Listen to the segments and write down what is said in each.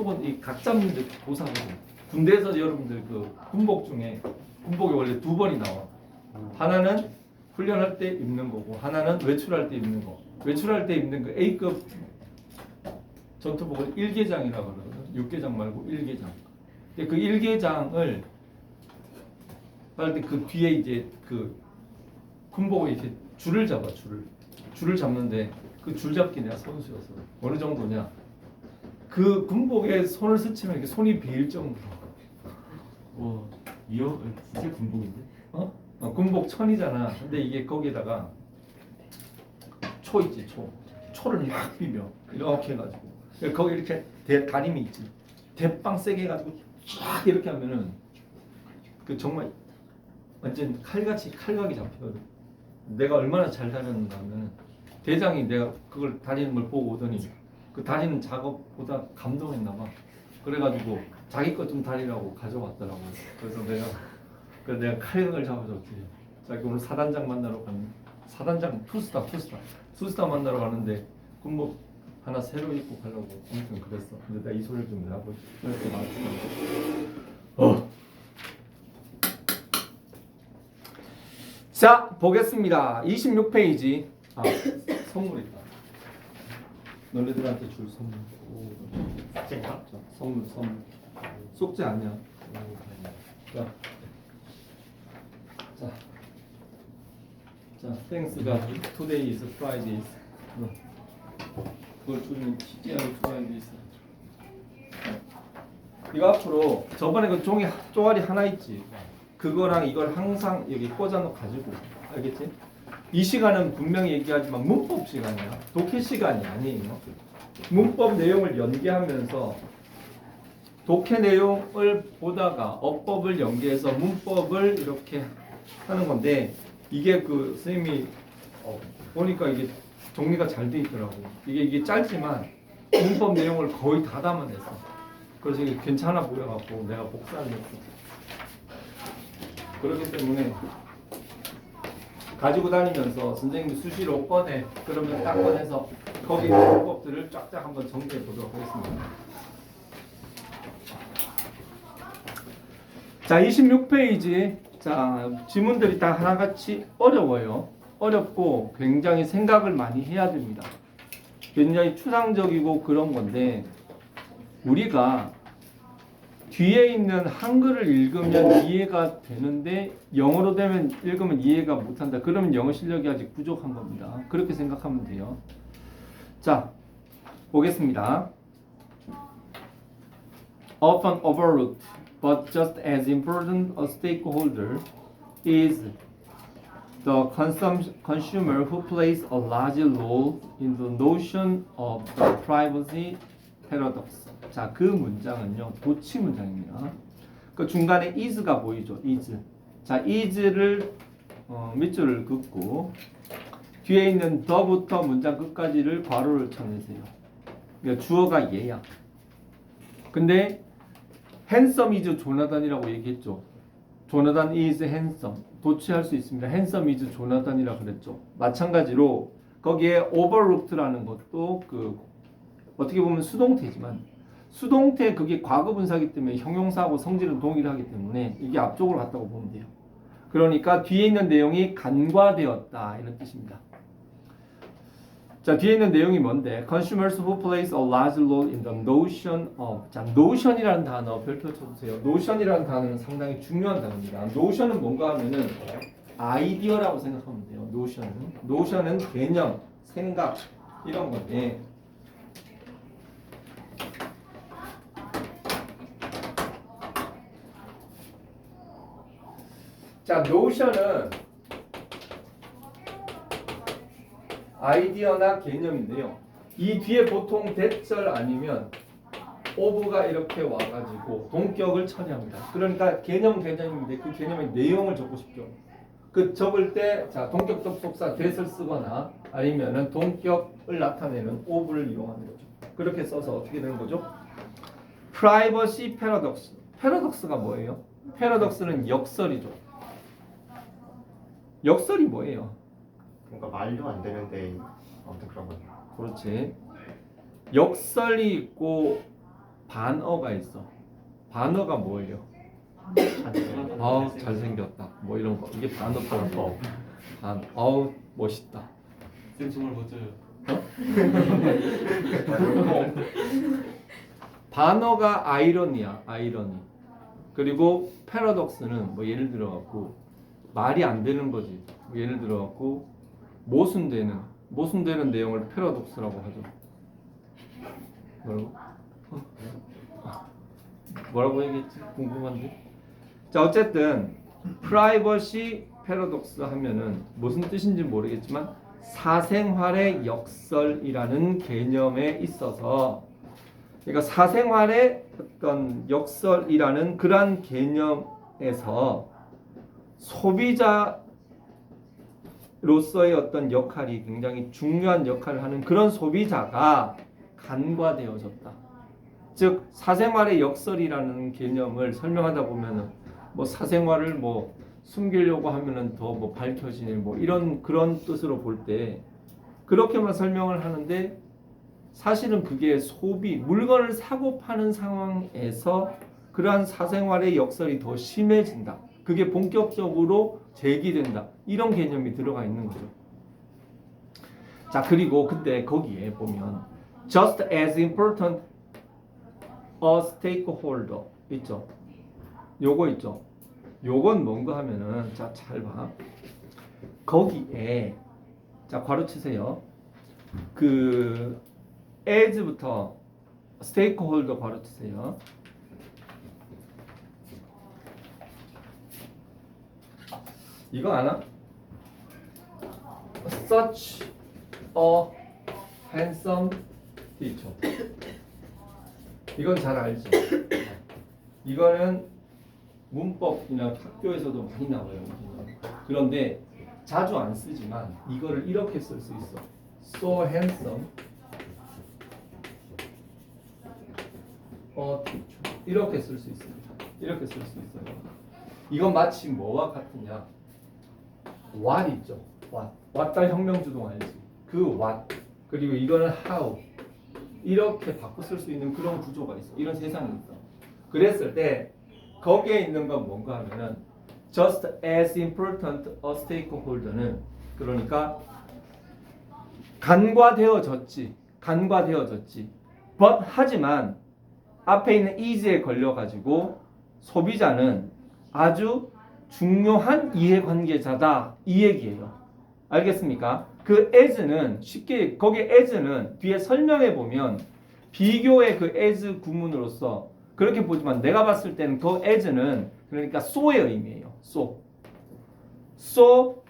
전투본 이 각자 문제 고사거든요. 군대에서 여러분들 그 군복 중에 군복이 원래 두 번이 나와. 하나는 훈련할 때 입는 거고 하나는 외출할 때 입는 거. 외출할 때 입는 그 A급 전투복을 1개장이라고 그러거든요. 6개장 말고 1개장. 그 1개장을 할 때 그 뒤에 이제 그 군복을 이렇게 줄을 잡아 줄을 잡는데 그 줄 잡기 내가 선수였어. 어느 정도냐? 그 군복에 손을 스치면 이렇게 손이 베일 정도로. 이어 진짜 군복인데? 군복 천이잖아. 근데 이게 거기에다가 초 있지 초를 확 비벼 이렇게 해가지고 거기 이렇게 다림이 있지. 대빵 세게 해가지고 쫙 이렇게 하면은 그 정말 완전 칼같이 칼각이 잡히거든. 내가 얼마나 잘 다녔는가 하면은 대장이 내가 그걸 다니는 걸 보고 오더니 그 다니는 작업보다 감동했나 봐. 그래가지고 자기 것 좀 다니라고 가져왔더라고. 그래서 내가 칼각을 잡아줬지. 자기 오늘 사단장 만나러 가는 사단장 투스타 만나러 가는데 군복 하나 새로 입고 가려고 아무튼 그랬어. 근데 내가 이 소리를 좀 내고 이렇게 말했어. 자 보겠습니다. 26페이지. 선물 있다. 너네들한테 줄 선물. 숙제인가? 선물. 숙제 아니야. 자, thanks가 today is Friday. 그걸 줄이면 TGI Fridays. 이거 앞으로 저번에 그 종이 쪼가리 하나 있지. 그거랑 이걸 항상 여기 꽂아놓고 가지고 알겠지? 이 시간은 분명히 얘기하지만 문법 시간이야. 독해 시간이 아니에요. 문법 내용을 연계하면서 독해 내용을 보다가 어법을 연계해서 문법을 이렇게 하는 건데 이게 그 선생님이 보니까 이게 정리가 잘 돼 있더라고. 이게 짧지만 문법 내용을 거의 다 담아냈어. 그래서 이게 괜찮아 보여갖고 내가 복사를 했어. 그렇기 때문에 가지고 다니면서 선생님이 수시로 꺼내 그러면 딱 꺼내서 거기 있는 문법들을 쫙쫙 한번 정리해 보도록 하겠습니다. 자 26페이지. 자 지문들이 다 하나같이 어려워요. 어렵고 굉장히 생각을 많이 해야 됩니다. 굉장히 추상적이고 그런 건데 우리가 뒤에 있는 한글을 읽으면 이해가 되는데 영어로 되면 읽으면 이해가 못한다. 그러면 영어 실력이 아직 부족한 겁니다. 그렇게 생각하면 돼요. 자 보겠습니다. Often overlooked, but just as important a stakeholder is the consumer who plays a large role in the notion of the privacy paradox. 자, 그 문장은요, 도치 문장입니다. 그 중간에 is가 보이죠? is. 자, is를 밑줄을 긋고 뒤에 있는 the부터 문장 끝까지를 괄호를 쳐내세요. 그러니까 주어가 얘야. 근데 handsome is 조나단이라고 얘기했죠. 조나단 is handsome. 도치할 수 있습니다. handsome is 조나단이라고 그랬죠. 마찬가지로 거기에 overlooked라는 것도 그 어떻게 보면 수동태지만 수동태 그게 과거분사기 때문에 형용사하고 성질은 동일하기 때문에 이게 앞쪽으로 갔다고 보면 돼요. 그러니까 뒤에 있는 내용이 간과되었다 이런 뜻입니다. 자 뒤에 있는 내용이 뭔데? Consumers who place a large role in the notion of. 자 notion이라는 단어 별표 쳐주세요. notion이라는 단어는 상당히 중요한 단어입니다. notion은 뭔가 하면은 아이디어라고 생각하면 돼요. notion은 개념, 생각 이런 건데. 자, 노션은 아이디어나 개념인데요. 이 뒤에 보통 대절 아니면 오브가 이렇게 와가지고 동격을 처리합니다. 그러니까 개념인데 그 개념의 내용을 적고 싶죠. 그 적을 때, 자, 동격 접속사 that을 쓰거나 아니면은 동격을 나타내는 오브를 이용하는 거죠. 그렇게 써서 어떻게 되는 거죠? Privacy paradox. 패러독스가 뭐예요? 패러독스는 역설이죠. 역설이 뭐예요? 뭔가 말도 안 되는데 아무튼 그런 거죠. 그렇지. 역설이 있고 반어가 있어. 반어가 뭐예요? 아우 잘생겼다. 뭐 이런 거. 이게 반어. 아우 멋있다. 쌤 정말 멋져요. 반어가 아이러니야. 아이러니. 그리고 패러독스는 뭐 예를 들어 갖고 말이 안 되는 거지. 뭐 예를 들어 갖고 모순되는 내용을 패러독스라고 하죠. 뭐라고 얘기했지? 궁금한데. 자, 어쨌든 프라이버시 패러독스 하면은 무슨 뜻인지 모르겠지만 사생활의 역설이라는 개념에 있어서, 그러니까 사생활의 어떤 역설이라는 그러한 개념에서 소비자로서의 어떤 역할이 굉장히 중요한 역할을 하는 그런 소비자가 간과되어졌다. 즉 사생활의 역설이라는 개념을 설명하다 보면은 뭐 사생활을 뭐 숨기려고 하면은 더 뭐 밝혀지네 뭐 이런 그런 뜻으로 볼 때 그렇게만 설명을 하는데, 사실은 그게 소비 물건을 사고 파는 상황에서 그러한 사생활의 역설이 더 심해진다. 그게 본격적으로 제기된다. 이런 개념이 들어가 있는 거죠. 자, 그리고 근데 거기에 보면 just as important a stakeholder 있죠. 요거 있죠. 요건 뭔가 하면은 자, 잘 봐. 거기에 자, 괄호 치세요. 그 as부터 stakeholder 괄호 치세요. 이거 아나? Such a handsome teacher. 이건 잘 알죠. 이거는 문법이나 학교에서도 많이 나와요. 그런데 자주 안 쓰지만 이거를 이렇게 쓸 수 있어. So handsome. 이렇게 쓸 수 있습니다. 이렇게 쓸 수 있어요. 이건 마치 뭐와 같으냐? what 있죠. what다 혁명주동 알지? 그 what 그리고 이거는 how 이렇게 바꿔 쓸 수 있는 그런 구조가 있어. 이런 세상이 있어. 그랬을 때 거기에 있는 건 뭔가 하면은 just as important a stakeholder는 그러니까 간과되어졌지. but 하지만 앞에 있는 is에 걸려가지고 소비자는 아주 중요한 이해관계자다 이 얘기예요. 알겠습니까? 그 as는 쉽게 거기 as는 뒤에 설명해 보면 비교의 그 as 구문으로서 그렇게 보지만 내가 봤을 때는 그 as는 그러니까 so의 의미예요. so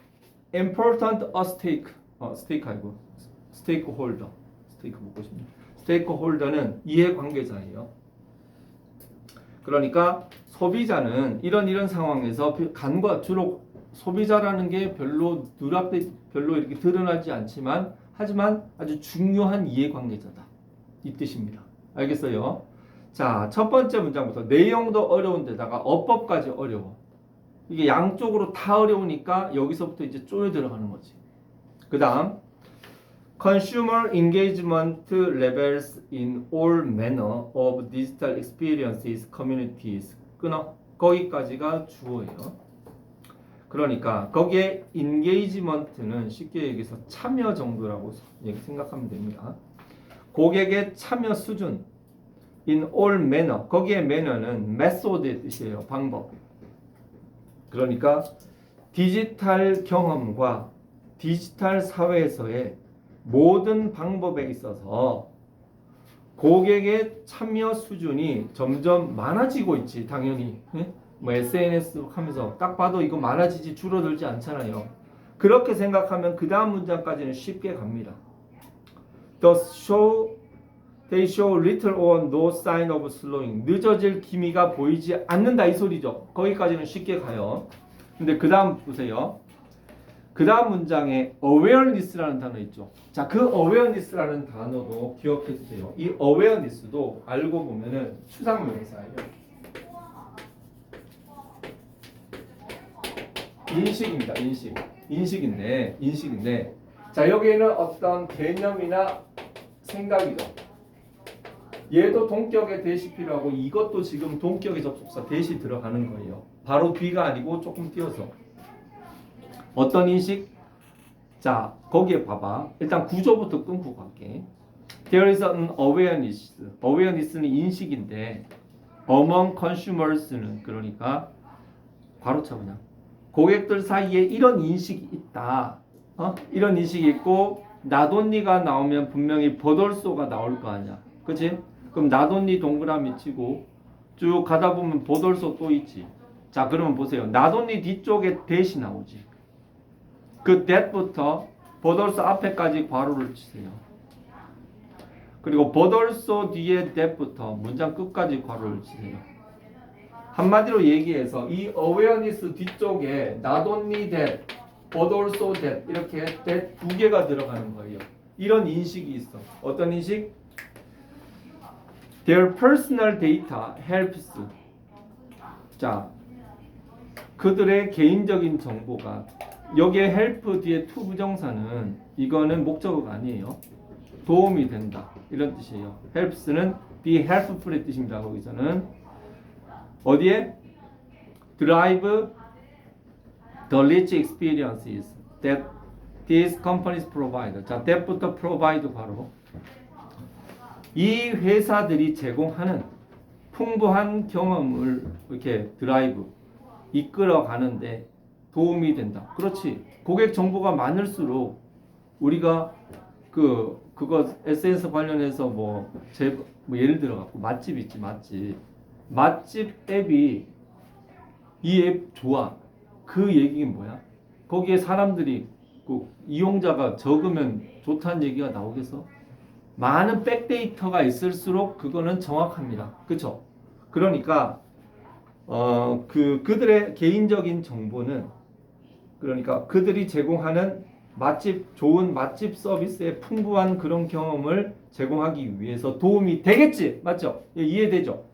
important a stake 아니고 stakeholder 스테이크 먹고 싶네. 스테이크홀더는 이해관계자예요. 그러니까 소비자는 이런 상황에서 주로 소비자라는 게 별로 눈앞에 별로 이렇게 드러나지 않지만 하지만 아주 중요한 이해관계자다 이 뜻입니다. 알겠어요? 자, 첫 번째 문장부터 내용도 어려운데다가 어법까지 어려워. 이게 양쪽으로 다 어려우니까 여기서부터 이제 쪼여 들어가는 거지. 그 다음 Consumer engagement levels in all manner of digital experiences communities. 끊어. 거기까지가 주어예요. 그러니까 거기에 engagement는 쉽게 얘기해서 참여 정도라고 생각하면 됩니다. 고객의 참여 수준. in all manner. 거기에 manner는 method의 뜻이에요. 방법. 그러니까 디지털 경험과 디지털 사회에서의 모든 방법에 있어서 고객의 참여 수준이 점점 많아지고 있지. 당연히 뭐 SNS 하면서 딱 봐도 이거 많아지지 줄어들지 않잖아요. 그렇게 생각하면 그 다음 문장까지는 쉽게 갑니다. They show little or no sign of slowing. 늦어질 기미가 보이지 않는다 이 소리죠. 거기까지는 쉽게 가요. 근데 그 다음 보세요. 그 다음 문장에 awareness라는 단어 있죠. 자, 그 awareness라는 단어도 기억해 주세요. 이 awareness도 알고 보면은 추상명사예요. 인식입니다. 인식인데 자, 여기에는 어떤 개념이나 생각이죠. 얘도 동격의 대시 필요하고 이것도 지금 동격의 접속사 대시 들어가는 거예요. 바로 뒤가 아니고 조금 띄어서. 어떤 인식? 자, 거기에 봐봐. 일단 구조부터 끊고 갈게. There is an awareness. awareness는 인식인데 among consumers는 그러니까 바로쳐 그냥. 고객들 사이에 이런 인식이 있다. 이런 인식이 있고 나돈니가 나오면 분명히 버덜소가 나올 거 아니야. 그치? 그럼 나돈니 동그라미 치고 쭉 가다 보면 버덜소 또 있지. 자, 그러면 보세요. 나돈니 뒤쪽에 대시 나오지. 그 that부터 버덜소 앞에까지 괄호를 치세요. 그리고 버덜소 뒤에 that부터 문장 끝까지 괄호를 치세요. 한마디로 얘기해서 이 awareness 뒤쪽에 not only that, but also that 이렇게 that 두 개가 들어가는 거예요. 이런 인식이 있어. 어떤 인식? Their personal data helps. 자, 그들의 개인적인 정보가 여기에 help 뒤에 to 부정사는 이거는 목적어가 아니에요. 도움이 된다 이런 뜻이에요. helps는 be helpful의 뜻입니다. 거기서는 어디에? drive the rich experiences that these companies provide. 자, that부터 provide 바로 이 회사들이 제공하는 풍부한 경험을 이렇게 드라이브 이끌어 가는데 도움이 된다. 그렇지. 고객 정보가 많을수록 우리가 그거 SNS 관련해서 뭐 예를 들어 갖고 맛집 있지, 맛집 앱이 이 앱 좋아. 그 얘기는 뭐야? 거기에 사람들이 그 이용자가 적으면 좋다는 얘기가 나오겠어? 많은 백데이터가 있을수록 그거는 정확합니다. 그렇죠? 그러니까 그들의 개인적인 정보는 그러니까 그들이 제공하는 좋은 맛집 서비스의 풍부한 그런 경험을 제공하기 위해서 도움이 되겠지. 맞죠? 예, 이해되죠?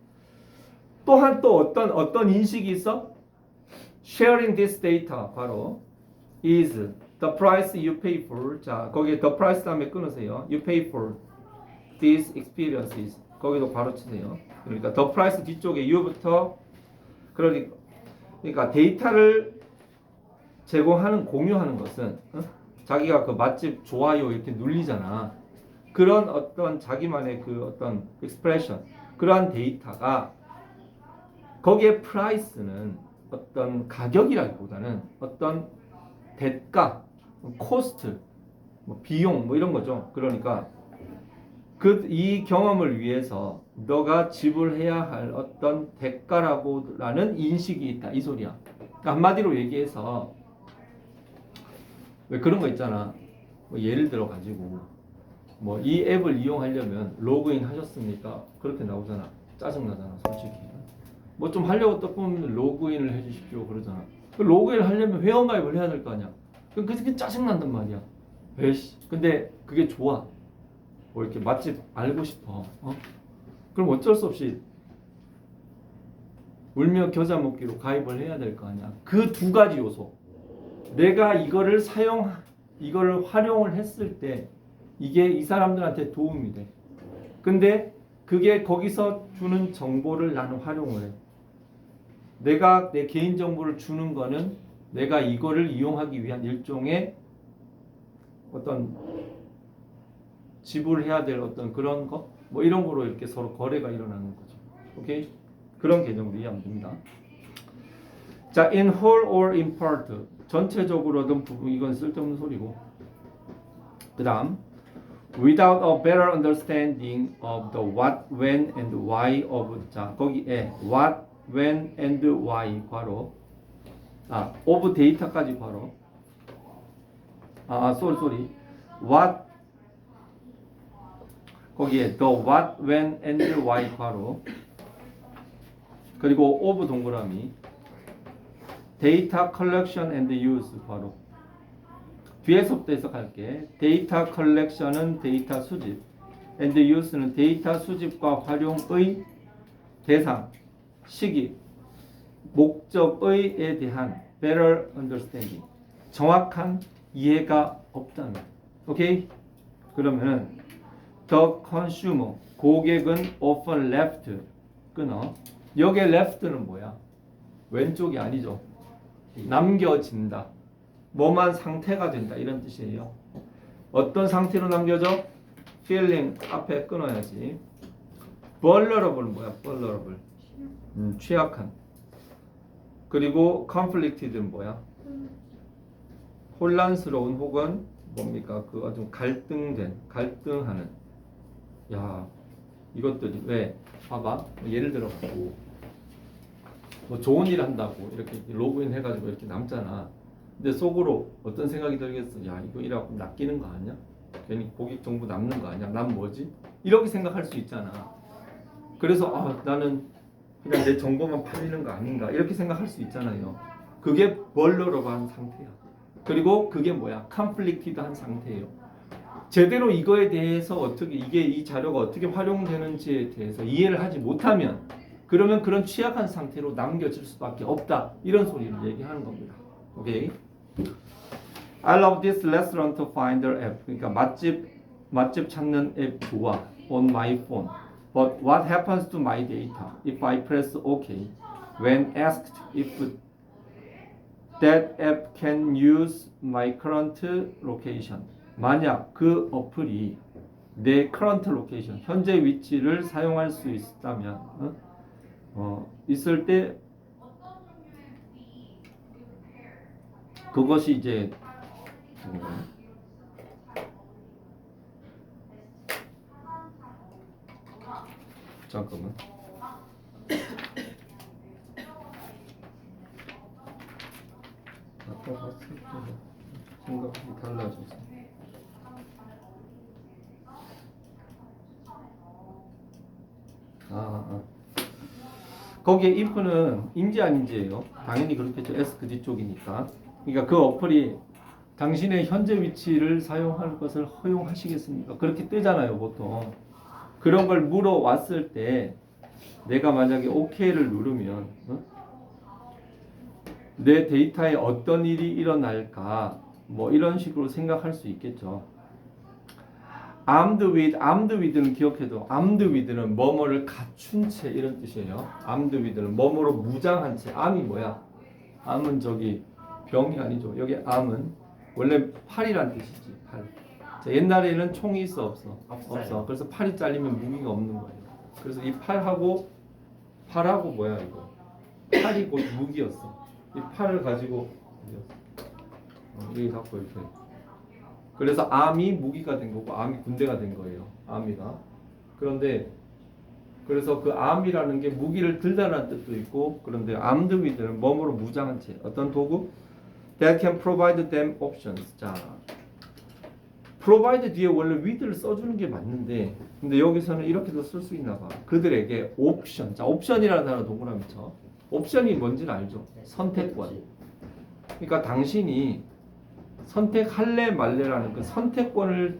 또한 또 어떤 인식이 있어? Sharing this data 바로 is the price you pay for. 자, 거기에 the price 다음에 끊으세요. You pay for these experiences. 거기도 바로 치세요. 그러니까 the price 뒤쪽에 you부터 그러니까 데이터를 제공하는 공유하는 것은 자기가 그 맛집 좋아요 이렇게 눌리잖아. 그런 어떤 자기만의 그 어떤 expression 그러한 데이터가 거기에 price는 어떤 가격이라기보다는 어떤 대가, 코스트, 뭐 비용 뭐 이런 거죠. 그러니까 이 경험을 위해서 너가 지불해야 할 어떤 대가라고라는 인식이 있다 이 소리야. 그러니까 한마디로 얘기해서 왜 그런 거 있잖아. 뭐 예를 들어 가지고 뭐 이 앱을 이용하려면 로그인 하셨습니까? 그렇게 나오잖아. 짜증 나잖아, 솔직히. 뭐 좀 하려고 또 보면 로그인을 해주십시오 그러잖아. 그 로그인 하려면 회원가입을 해야 될 거 아니야. 그게 짜증 난단 말이야. 에이씨. 근데 그게 좋아. 뭐 이렇게 맛집 알고 싶어. 그럼 어쩔 수 없이 울며 겨자 먹기로 가입을 해야 될 거 아니야. 그 두 가지 요소. 내가 이거를 활용을 했을 때 이게 이 사람들한테 도움이 돼. 근데 그게 거기서 주는 정보를 나는 활용을 해. 내가 내 개인 정보를 주는 거는 내가 이거를 이용하기 위한 일종의 어떤 지불해야 될 어떤 그런 거? 뭐 이런 거로 이렇게 서로 거래가 일어나는 거죠. 오케이? 그런 개념으로 이해하면 됩니다. 자, in whole or in part. 전체적으로든 부분 이건 쓸데없는 소리고. 그다음 without a better understanding of the what, when and why of 자, 거기에 what, when and why 괄호. of 데이터까지 괄호. sorry. what 거기에 the what, when and why 괄호. 그리고 of 동그라미. 데이터 컬렉션 앤드 유즈 바로 뒤에서부터 해석할게. 데이터 컬렉션은 데이터 수집, 앤드 유즈는 데이터 수집과 활용의 대상, 시기, 목적의에 대한 better understanding, 정확한 이해가 없다는. 오케이? 그러면은 the consumer 고객은 often left 끊어. 여기에 left는 뭐야? 왼쪽이 아니죠. 남겨진다. 뭐만 상태가 된다 이런 뜻이에요. 어떤 상태로 남겨져? feeling 앞에 끊어야지. vulnerable은 뭐야? vulnerable. 취약한. 그리고 conflicted는 뭐야? 혼란스러운 혹은 뭡니까? 그 좀 갈등하는. 야, 이것들이 왜? 봐봐. 예를 들어 뭐 좋은 일 한다고 이렇게 로그인 해가지고 이렇게 남잖아. 근데 속으로 어떤 생각이 들겠어? 야, 이거 일하고 낚이는 거 아니야? 괜히 고객 정보 남는 거 아니야? 난 뭐지? 이렇게 생각할 수 있잖아. 그래서 나는 그냥 내 정보만 팔리는 거 아닌가? 이렇게 생각할 수 있잖아요. 그게 vulnerable한 상태야. 그리고 그게 뭐야? conflicted한 상태예요. 제대로 이거에 대해서 어떻게 이 자료가 어떻게 활용되는지에 대해서 이해를 하지 못하면 그러면 그런 취약한 상태로 남겨질 수밖에 없다. 이런 소리를 얘기하는 겁니다. 오케이? I love this restaurant finder app. 그러니까 맛집 찾는 앱 좋아. On my phone. But what happens to my data if I press OK? When asked if that app can use my current location. 만약 그 어플이 내 current location, 현재 위치를 사용할 수 있다면, 있을 때 그것이 이제 잠깐만. 아까 봤을 때 생각이 달라졌어. 거기에 if는 인지 아닌지예요. 당연히 그렇겠죠. ask 뒤쪽이니까. 그러니까 그 어플이 당신의 현재 위치를 사용할 것을 허용하시겠습니까? 그렇게 뜨잖아요, 보통. 그런 걸 물어왔을 때 내가 만약에 OK를 누르면 내 데이터에 어떤 일이 일어날까 뭐 이런 식으로 생각할 수 있겠죠. armed with는 기억해도 armed with는 뭐뭐를 갖춘 채 이런 뜻이에요. armed with는 뭐뭐로 무장한 채. arm이 뭐야? arm은 저기 병이 아니죠. 여기 arm은 원래 팔이란 뜻이지. 팔. 자, 옛날에는 총이 있어 없어? 없어. 그래서 팔이 잘리면 무기가 없는 거예요. 그래서 이 팔하고 뭐야 이거? 팔이 곧 무기였어. 이 팔을 가지고 여기 갖고 이렇게. 그래서 암이 무기가 된 거고 암이 군대가 된 거예요. 암이가. 그런데 그래서 그 암이라는 게 무기를 들다라는 뜻도 있고 그런데 armed with는 뭐뭐로 무장한 채 어떤 도구? That can provide them options. 자, provide 뒤에 원래 with를 써주는 게 맞는데 근데 여기서는 이렇게도 쓸 수 있나 봐. 그들에게 옵션. 자, 옵션이라는 단어 동그라미 쳐. 옵션이 뭔지는 알죠? 선택권. 그러니까 당신이 선택할래 말래라는 그 선택권을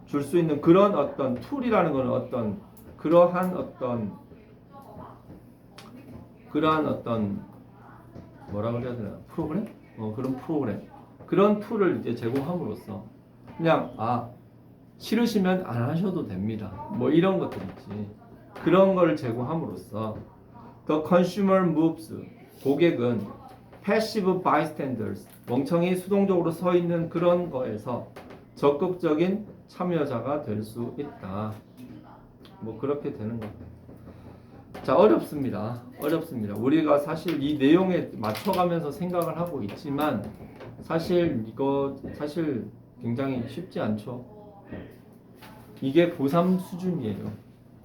줄 수 있는 그런 어떤 툴이라는 것은 어떤 그러한 어떤 뭐라 그래야 되나 프로그램? 그런 프로그램 그런 툴을 이제 제공함으로써 그냥 싫으시면 안 하셔도 됩니다. 뭐 이런 것들 있지. 그런 걸 제공함으로써 The consumer moves 고객은 passive bystanders 멍청이 수동적으로 서 있는 그런 거에서 적극적인 참여자가 될 수 있다. 뭐 그렇게 되는 겁니다. 자, 어렵습니다. 우리가 사실 이 내용에 맞춰가면서 생각을 하고 있지만 사실 굉장히 쉽지 않죠. 이게 고3 수준이에요.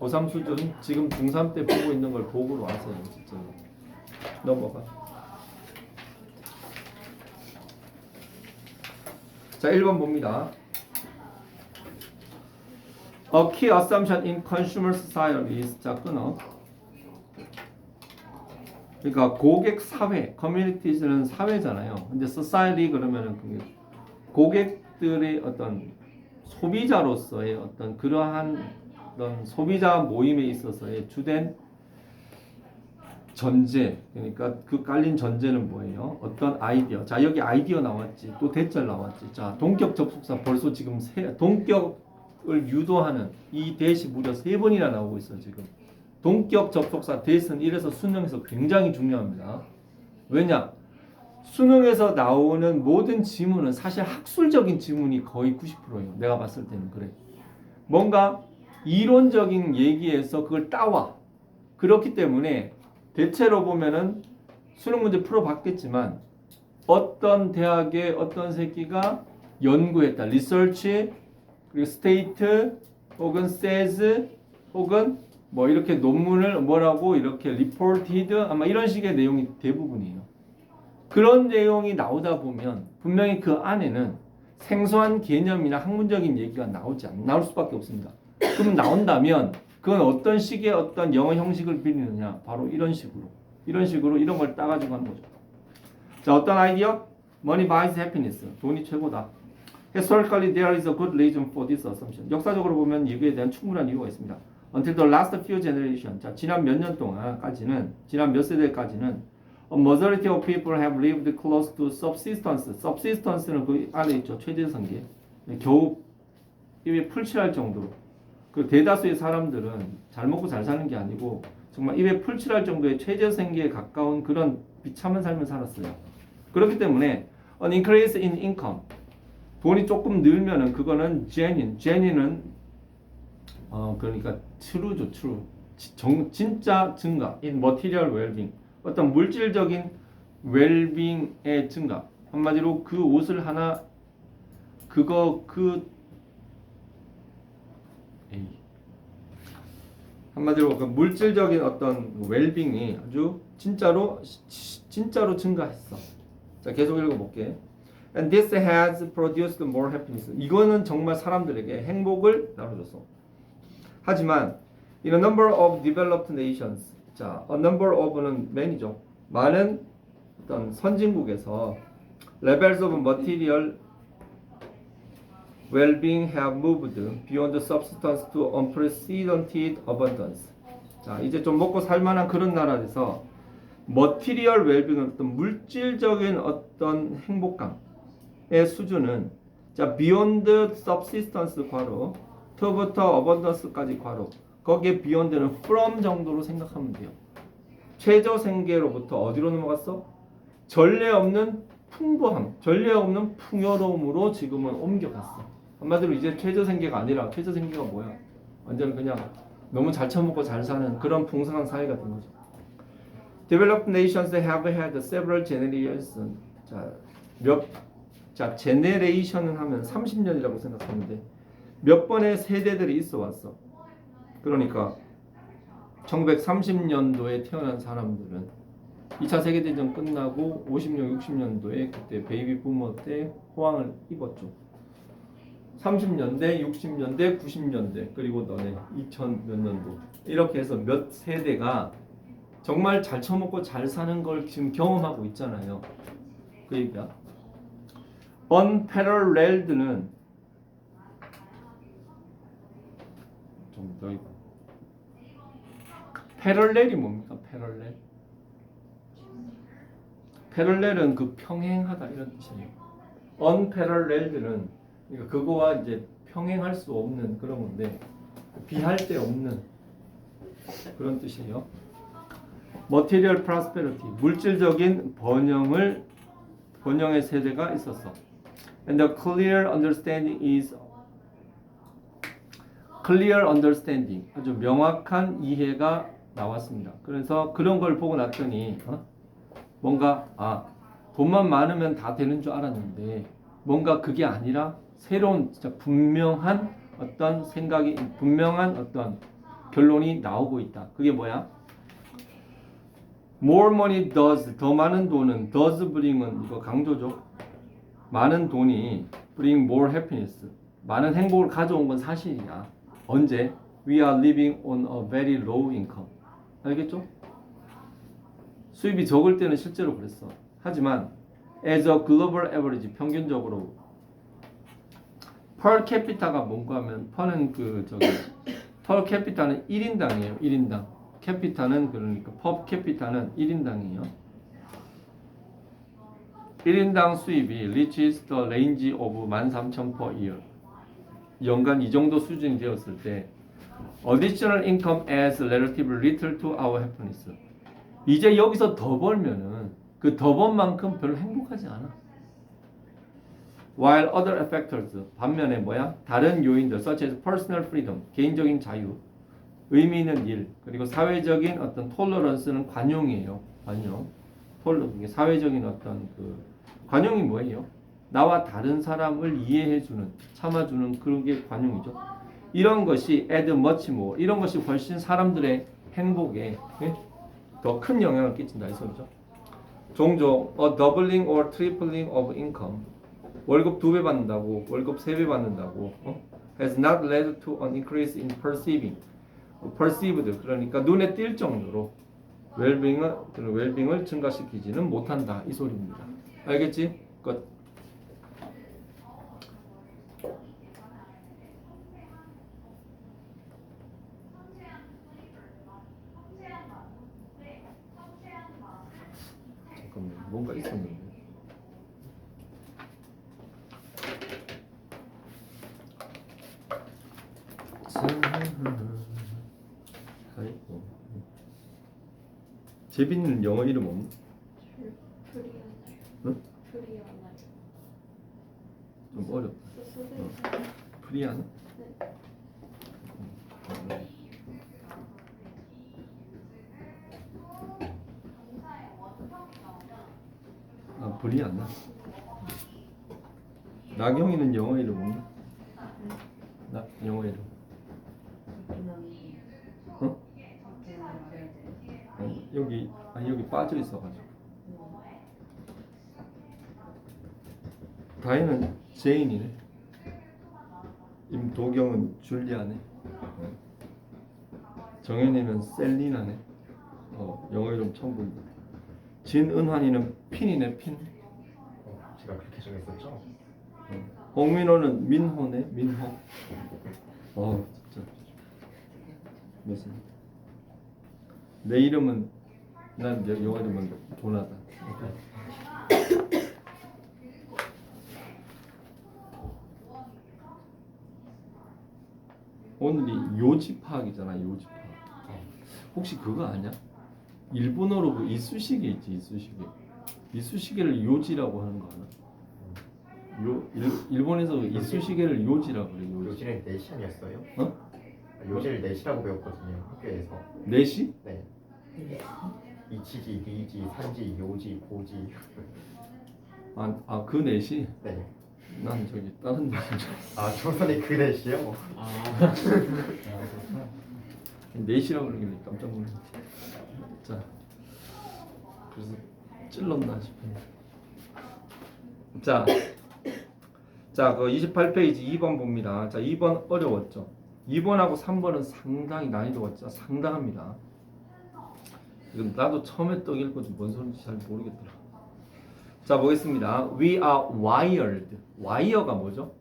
고3 수준 지금 중3 때 보고 있는 걸 보고 와서요. 진짜 넘어가. 자, 1번 봅니다. A key assumption in consumer society is 자, 끊어. 그러니까 고객 사회, communities는 사회잖아요. 근데 society 그러면은 고객들의 어떤 소비자로서의 어떤 그러한 어떤 소비자 모임에 있어서의 주된 전제, 그러니까 그 깔린 전제는 뭐예요? 어떤 아이디어. 자, 여기 아이디어 나왔지. 또 대절 나왔지. 자, 동격 접속사 벌써 지금 동격 유도하는 이 대시 무려 3번이나 나오고 있어 지금. 동격 접속사 that은 이래서 수능에서 굉장히 중요합니다. 왜냐? 수능에서 나오는 모든 지문은 사실 학술적인 지문이 거의 90%예요. 내가 봤을 때는 그래. 뭔가 이론적인 얘기에서 그걸 따와. 그렇기 때문에 대체로 보면은 수능 문제 풀어봤겠지만 어떤 대학의 어떤 새끼가 연구했다. 리서치, 그리고 스테이트, 혹은 says, 혹은 뭐 이렇게 논문을 뭐라고 이렇게 reported 아마 이런 식의 내용이 대부분이에요. 그런 내용이 나오다 보면 분명히 그 안에는 생소한 개념이나 학문적인 얘기가 나올 수밖에 없습니다. 그럼 나온다면 그건 어떤 식의 어떤 영어 형식을 빌리느냐? 바로 이런 식으로 이런 걸 따가지고 하는 거죠. 자, 어떤 아이디어? Money buys happiness. 돈이 최고다. Historically, there is a good reason for this assumption. 역사적으로 보면 이거에 대한 충분한 이유가 있습니다. Until the last few generation. 자, 지난 몇 년 동안까지는, 지난 몇 세대까지는 a majority of people have lived close to subsistence. subsistence는 그 안에 있죠. 최저생계. 겨우 입에 풀칠할 정도로. 그 대다수의 사람들은 잘 먹고 잘 사는 게 아니고 정말 입에 풀칠할 정도의 최저생계에 가까운 그런 비참한 삶을 살았어요. 그렇기 때문에 an increase in income. 돈이 조금 늘면은 그거는 genuine은 그러니까 true죠, true. 진짜 증가 in material well-being. 어떤 물질적인 well-being의 증가. 한마디로 그 옷을 하나 한마디로 그 물질적인 어떤 웰빙이 아주 진짜로 증가했어. 자, 계속 읽어볼게. And this has produced more happiness. 이거는 정말 사람들에게 행복을 나눠줬어. 하지만 in a number of developed nations. 자, a number of는 many죠. 많은 어떤 선진국에서 levels of material well-being have moved beyond substance to unprecedented abundance. 자, 이제 좀 먹고 살만한 그런 나라에서 material well-being은 어떤 물질적인 어떤 행복감의 수준은 자, beyond subsistence 괄호 to부터 abundance까지 괄호 거기에 beyond는 from 정도로 생각하면 돼요. 최저 생계로부터 어디로 넘어갔어? 전례 없는 풍부함, 전례 없는 풍요로움으로 지금은 옮겨갔어. 한마디로 이제 최저 생계가 아니라 최저 생계가 뭐야? 완전 그냥 너무 잘 처먹고 잘 사는 그런 풍성한 사회가 된 거죠. Developed nations have had several generations. 자, generation은 하면 30년이라고 생각하는데 몇 번의 세대들이 있어 왔어. 그러니까 1930년도에 태어난 사람들은 2차 세계대전 끝나고 50년, 60년도에 그때 베이비 부머 때 호황을 입었죠. 30년대, 60년대, 90년대 그리고 너네 2000 몇 년도 이렇게 해서 몇 세대가 정말 잘 처먹고 잘 사는 걸 지금 경험하고 있잖아요. 그 얘기야. unparalleled는 좀 더 이거. 패럴렐이 뭡니까? 패럴렐. 패럴렐은 그 평행하다 이런 뜻이에요. unparalleled는 그러니까 그거와 이제 평행할 수 없는 그런 건데 비할 데 없는 그런 뜻이에요. material prosperity 물질적인 번영의 세대가 있었어. And the clear understanding 아주 명확한 이해가 나왔습니다. 그래서 그런 걸 보고 났더니 뭔가 돈만 많으면 다 되는 줄 알았는데 뭔가 그게 아니라 새로운 진짜 분명한 어떤 생각이 분명한 어떤 결론이 나오고 있다. 그게 뭐야? More money does 더 많은 돈은 does bring은 이거 강조죠. 많은 돈이 bring more happiness 많은 행복을 가져온 건 사실이야. 언제? We are living on a very low income. 알겠죠? 수입이 적을 때는 실제로 그랬어. 하지만 as a global average 평균적으로 per capita가 뭔가 하면 per는 per capita는 1인당이에요. 1인당. capita는 그러니까 per capita는 1인당이에요. 1인당 수입이 reaches the range of 13,000 per year. 연간 이 정도 수준이 되었을 때 additional income adds relatively little to our happiness. 이제 여기서 더 벌면은 그 더 번 만큼 별로 행복하지 않아. While other factors, 반면에 뭐야? 다른 요인들, such as personal freedom, 개인적인 자유, 의미 있는 일, 그리고 사회적인 어떤 tolerance는 관용이에요. 관용. 이게 사회적인 어떤 그 관용이 뭐예요? 나와 다른 사람을 이해해주는, 참아주는 그런 게 관용이죠. 이런 것이 add much more, 이런 것이 훨씬 사람들의 행복에 더 큰 영향을 끼친다 이 소리죠. 종종 a doubling or tripling of income, 월급 2배 받는다고, 월급 3배 받는다고, has not led to an increase in perceived, 그러니까 눈에 띌 정도로 웰빙을 증가시키지는 못한다 이 소리입니다. 알겠지? 끝. 잠깐만, 뭔가 있었는데. 아이고. 재빈이는 영어 이름 없니? 응? 좀 어렵다. 프리아나? 아, 브리아나. 나경이는 영어 이름 없나? 나 영어 이름. 어? 여기 여기 빠져 있어가지고. 다혜는 제인이네. 임도경은 줄리아네. 정현이는 셀리나네. 영어 이름 처음 본다. 진은환이는 핀이네. 핀. 제가 그렇게 정했었죠? 홍민호는 민호네. 민호. 진짜. 무슨? 내 이름은 난 영어 이름은 도나다. 오늘이 요지파학이잖아. 요지파학. 혹시 그거 아냐? 일본어로 그 이쑤시개 있지. 이쑤시개. 이쑤시개를 요지라고 하는 거 알아? 일본에서 이쑤시개를 요지라고 그래. 요지는 내시 아니었어요? 요지를 내시라고 배웠거든요 학교에서. 내시? 네. 이치지, 니지, 산지, 요지, 고지. 그 내시? 네. 난 저기 다른 내시인 줄 알았어. 조선의 그 내시요? 내시라고 그러길래 깜짝 놀랐네. 그래서 찔렀나 싶은데. 그 28페이지 2번 봅니다. 2번 어려웠죠. 2번하고 3번은 상당히 난이도가 진짜 상당합니다. 이건 나도 처음에 떡 읽고 뭔 소리인지 잘 모르겠더라. 보겠습니다. We are wired. 와이어가 뭐죠?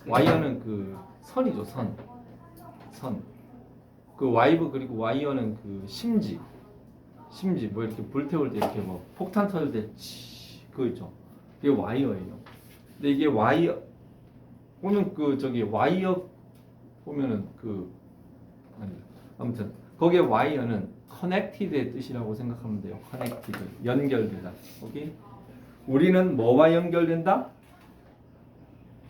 와이어는 그 선이죠. 선. 그 와이브 그리고 와이어는 그 심지 뭐 이렇게 불태울 때 이렇게 뭐 폭탄 터질 때 그거 있죠. 그게 와이어예요. 근데 이게 와이어 보면 그 저기 와이어 보면은 아무튼 거기에 와이어는 connected의 뜻이라고 생각하면 돼요. connected 연결되다. 오케이? 우리는 뭐와 연결된다?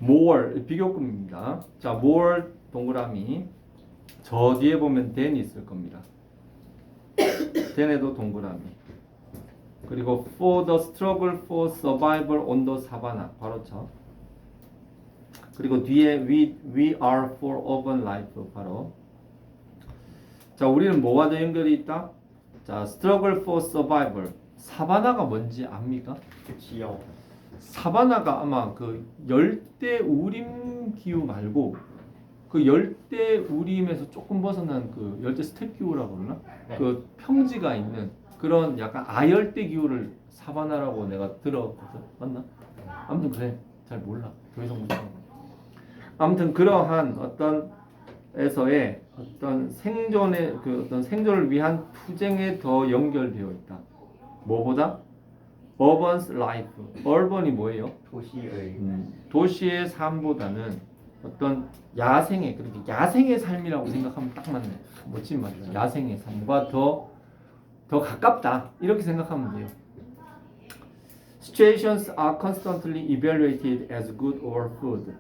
more 비교급입니다. more 동그라미 저 뒤에 보면 than이 있을 겁니다. than에도 동그라미. 그리고 for the struggle for survival on the savannah 바로 쳐. 그리고 뒤에 we are for urban life 바로. 우리는 뭐와 더 연결이 있다? struggle for survival. 사바나가 뭔지 압니까? 그치요. 사바나가 아마 그 열대 우림 기후 말고 그 열대 우림에서 조금 벗어난 그 열대 스텝 기후라고 그러나? 네. 그 평지가 있는 그런 약간 아열대 기후를 사바나라고 내가 들었거든. 맞나? 아무튼 그래. 잘 몰라. 더 이상 못. 아무튼 그러한 어떤 에서의 어떤 생존의 그 어떤 생존을 위한 투쟁에 더 연결되어 있다. 뭐보다? urban's life. urban이 뭐예요? 도시의 도시의 삶보다는 어떤 야생의 그렇게 야생의 삶이라고 생각하면 딱 맞네. 멋진 말이야. 야생의 삶과 더 가깝다 이렇게 생각하면 돼요. Situations are constantly evaluated as good or good,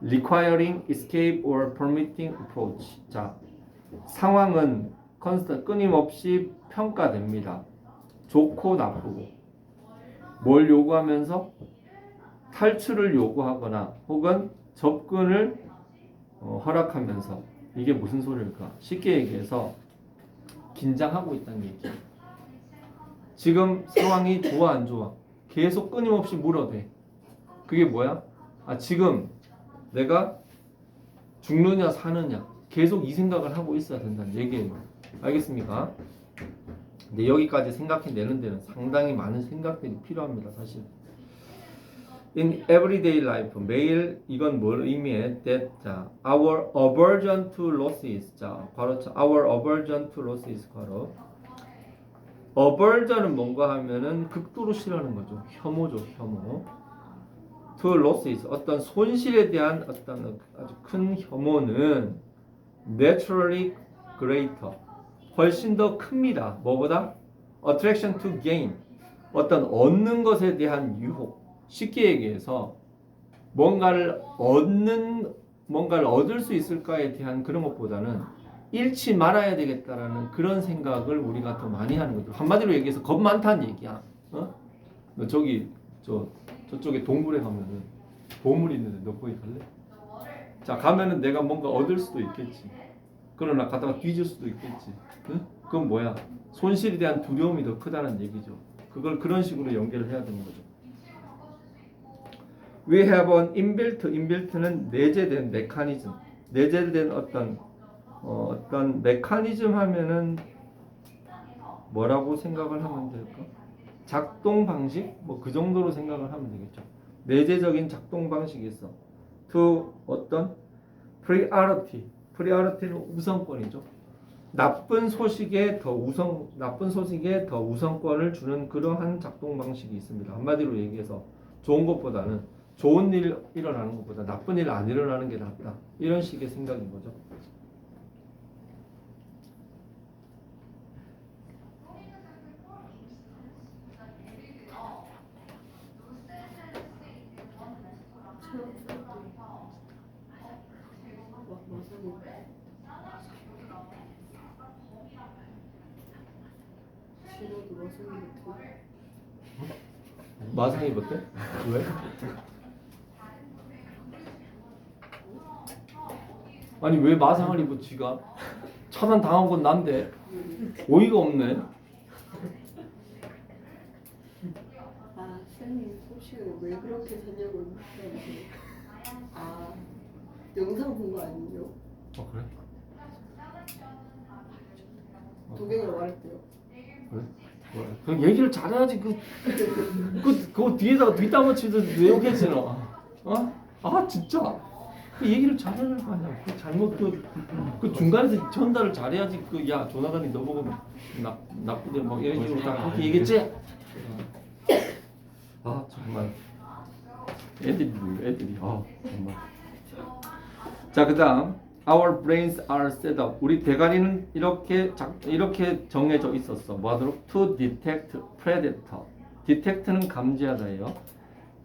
requiring escape or permitting approach. 자, 상황은 끊임없이 평가됩니다. 좋고 나쁘고. 뭘 요구하면서 탈출을 요구하거나 혹은 접근을 허락하면서 이게 무슨 소리일까? 쉽게 얘기해서 긴장하고 있다는 얘기예요. 지금 상황이 좋아 안 좋아? 계속 끊임없이 물어대. 그게 뭐야? 지금 내가 죽느냐 사느냐 계속 이 생각을 하고 있어야 된다는 얘기예요. 알겠습니까? 근데 여기까지 생각해내는 데는 상당히 많은 생각들이 필요합니다. 사실 In everyday life 매일 이건 뭘 의미해? That our aversion to losses 자 괄호 our aversion to losses 괄호 aversion은 뭔가 하면은 극도로 싫어하는 거죠. 혐오죠. 혐오. To losses 어떤 손실에 대한 어떤 아주 큰 혐오는 naturally greater 훨씬 더 큽니다. 뭐보다? Attraction to gain 어떤 얻는 것에 대한 유혹 쉽게 얘기해서 뭔가를 얻을 수 있을까에 대한 그런 것보다는 잃지 말아야 되겠다라는 그런 생각을 우리가 더 많이 하는 거죠. 한마디로 얘기해서 겁 많다는 얘기야. 너 저쪽에 동굴에 가면은 보물이 있는데 너 거기 갈래? 자 가면은 내가 뭔가 얻을 수도 있겠지. 그러나 가다가 뒤질 수도 있겠지. 응? 그건 뭐야? 손실에 대한 두려움이 더 크다는 얘기죠. 그걸 그런 식으로 연결을 해야 되는 거죠. We have an inbuilt는 내재된 메커니즘. 내재된 어떤 메커니즘 하면은 뭐라고 생각을 하면 될까? 작동 방식? 뭐 그 정도로 생각을 하면 되겠죠. 내재적인 작동 방식이 있어. To 어떤 priority는 우선권이죠. 나쁜 소식에 더 우선권을 주는 그러한 작동 방식이 있습니다. 한마디로 얘기해서 좋은 것보다는 좋은 일 일어나는 것보다 나쁜 일 안 일어나는 게 낫다. 이런 식의 생각인 거죠. 마상이 못해? 왜? 아니 왜 마상을 입어 지가? 차단 당한 건 난데 어이가 없네. 쌤님 소식을 왜 그렇게 샀냐고 물어보세요. 영상 본 거 아니에요? 그래? 도경이랑 말할 때요. 그래? 그 얘기를 잘해야지 그거 뒤에다가 뒷담화 치듯 왜 욕했지 너? 진짜 그 얘기를 잘하는 거 아니야. 그 잘못 그 중간에서 전달을 잘해야지. 야 조나단이 너 보고 나쁘대 막 이런 식으로 다 그렇게 얘기했지. 정말 애들이 정말. 자 그다음 Our brains are set up. 우리 대가리는 이렇게 정해져 있었어. 뭐하도록? To detect predator. detect는 감지하다예요.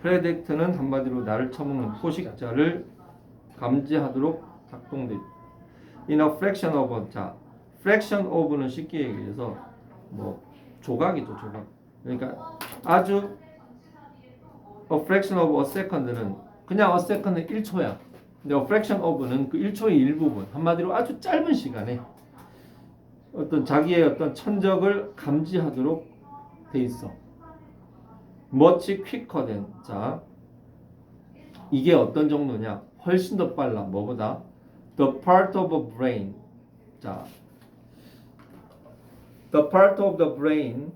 predact는 한마디로 나를 처먹는 포식자를 감지하도록 작동돼. In a fraction of 자, fraction of는 쉽게 얘기해서 뭐 조각이죠, 조각. 그러니까 아주 a fraction of a second는 그냥 a second는 1초야. 근데 a fraction of는 그 1초의 일부분, 한마디로 아주 짧은 시간에 어떤 자기의 어떤 천적을 감지하도록 돼 있어. much quicker than. 자, 이게 어떤 정도냐? 훨씬 더 빨라. 뭐보다? The part of a brain. 자, the part of the brain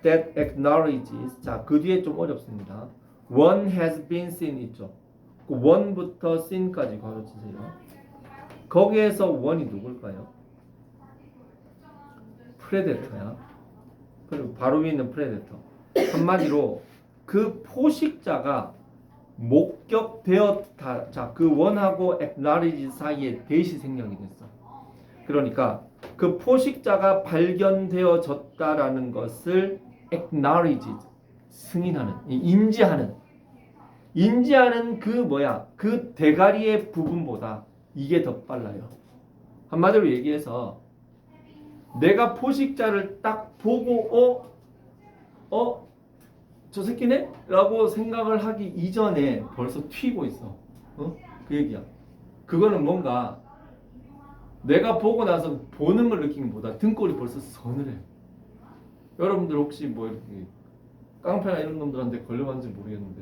that acknowledges. 자, 그 뒤에 좀 어렵습니다. One has been seen 있죠. 그 one부터 seen까지 가르치세요. 거기에서 one이 누굴까요? 프레데터야. 그리고 바로 위에 있는 프레데터. 한마디로 그 포식자가 목격되었다. 자, 그 원하고 acknowledge 사이에 대시 생략이 됐어. 그러니까 그 포식자가 발견되어졌다라는 것을 acknowledge 승인하는, 인지하는 그 뭐야? 그 대가리의 부분보다 이게 더 빨라요. 한마디로 얘기해서 내가 포식자를 딱 보고 저 새끼네? 라고 생각을 하기 이전에 벌써 튀고 있어. 그 얘기야. 그거는 뭔가 내가 보고 나서 보는 걸 느끼는 것보다 등골이 벌써 서늘해. 여러분들 혹시 뭐 이렇게 깡패나 이런 놈들한테 걸려봤는지 모르겠는데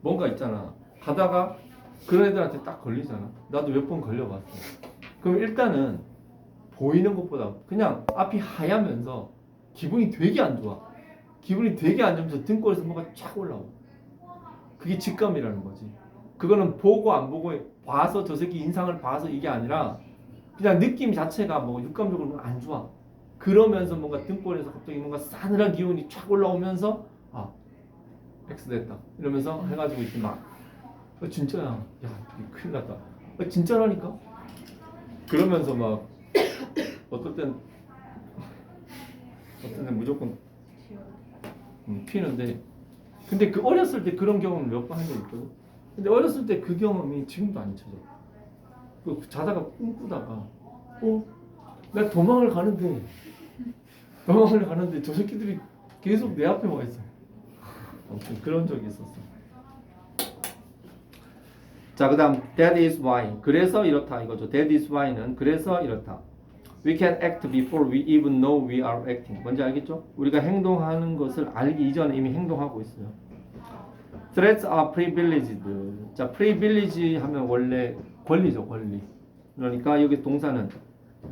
뭔가 있잖아. 가다가 그런 애들한테 딱 걸리잖아. 나도 몇 번 걸려봤어. 그럼 일단은 보이는 것보다 그냥 앞이 하얗면서 기분이 되게 안 좋아. 기분이 되게 안 좋으면서 등골에서 뭐가 쫙 올라오고. 그게 직감이라는 거지. 그거는 보고 안 보고 봐서 저 새끼 인상을 봐서 이게 아니라 그냥 느낌 자체가 뭐 육감적으로 안 좋아. 그러면서 뭔가 등골에서 갑자기 뭔가 싸늘한 기운이 쫙 올라오면서 X 됐다 이러면서 해가지고 이렇게 막 진짜야. 야 이게 큰일 났다. 진짜라니까. 그러면서 막 어떨 땐 무조건 피는데 근데 그 어렸을 때 그런 경험을 몇 번 한 적 있거든. 근데 어렸을 때 그 경험이 지금도 안 잊혀져. 그 자다가 꿈꾸다가 내가 도망을 가는데 저 새끼들이 계속 내 앞에 와 있어. 아무튼 그런 적이 있었어. 자, 그다음 that is why. 그래서 이렇다 이거죠. that is why는 그래서 이렇다. We can act before we even know we are acting. 뭔지 알겠죠? 우리가 행동하는 것을 알기 이전에 이미 행동하고 있어요. Threats are privileged. 자, privilege 하면 원래 권리죠, 권리. 그러니까 여기 동사는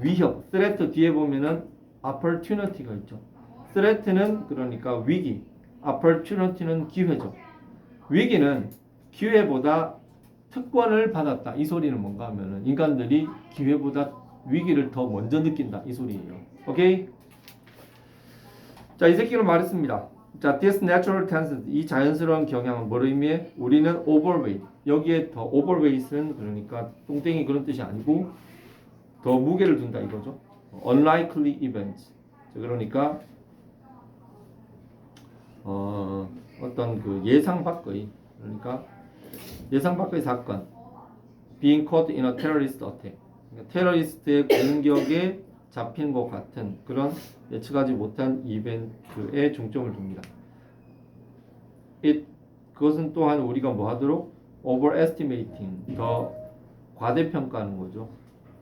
위협. threat 뒤에 보면은 opportunity가 있죠. threat는 그러니까 위기, opportunity는 기회죠. 위기는 기회보다 특권을 받았다. 이 소리는 뭔가 하면은 인간들이 기회보다 위기를 더 먼저 느낀다. 이 소리예요. 오케이? 자, 이 새끼는 말했습니다. 자, this natural tendency, 이 자연스러운 경향은 뭘 의미해? 우리는 overweight. 여기에 더 overweight은 그러니까 똥땡이 그런 뜻이 아니고 더 무게를 둔다 이거죠. unlikely events. 그러니까 어떤 그 예상 밖의 그러니까 예상 밖의 사건. being caught in a terrorist attack. 그러니까 테러리스트의 공격에 잡힌 것 같은 그런 예측하지 못한 이벤트에 중점을 둡니다. 그것은 또한 우리가 뭐 하도록 overestimating, 더 과대평가하는 거죠.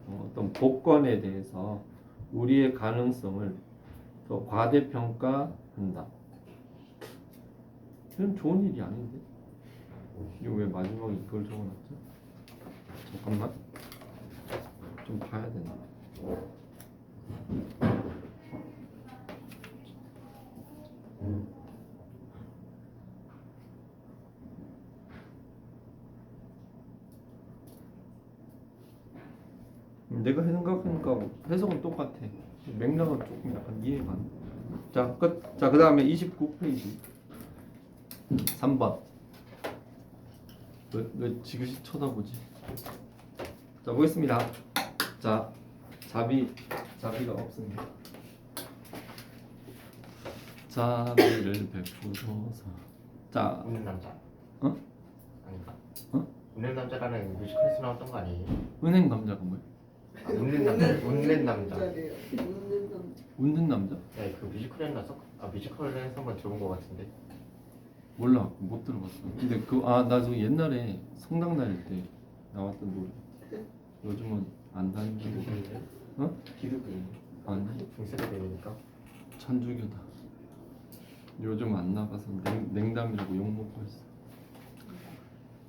어떤 복권에 대해서 우리의 가능성을 더 과대평가한다. 이건 좋은 일이 아닌데? 이거 왜 마지막에 이걸 적어놨죠? 잠깐만. 좀 봐야 되나? 내가 생각하는 거하고 해석은 똑같아. 맥락은 조금 약간 이해가 안 돼. 자, 끝. 자, 그 다음에 29페이지 3번. 왜 지그시 쳐다보지? 자, 보겠습니다. 자, 자비가 없습니다. 자비를 베풀어서. 자, 웃는 남자. 아닌가? 어? 웃는 남자라는 뮤지컬에서 나왔던 거 아니에요? 은행 남자가 뭐야? 웃는 남자. 웃는 남자. 남자래요. 웃는 남자. 웃는 남자? 네, 그 뮤지컬에 나서 뮤지컬에서 한번 들어본 것 같은데. 몰라, 못 들어봤어. 근데 나 저 옛날에 성당 다닐 때 나왔던 노래. 요즘은 안 다니고. 기독교인데? 기독교인. 아니, 중세대니까. 천주교다. 요즘 안 나가서 냉담이라고 욕 먹고 있어.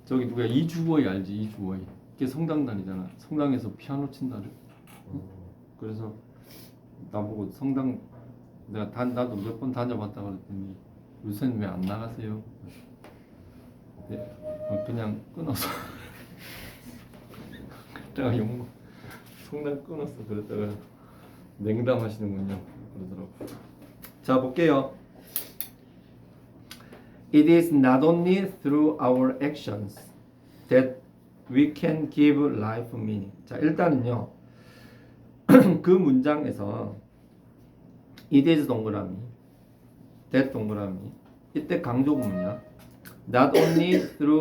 저기 누구야? 이주호이 알지? 이주호이. 걔 성당 다니잖아. 성당에서 피아노 친다를. 그래서 나보고 성당 나도 몇 번 다녀봤다 그랬더니 요새는 왜 안 나가세요? 네, 그냥 끊어서. 그때가 욕먹. 성당 끊었어. 그랬다가 냉담하시는군요. 그러더라고. 자, 볼게요. It is not only through our actions that we can give life meaning. 자, 일단은요. 그 문장에서 it is 동그라미, that 동그라미. 이때 강조 부분이야. Not only through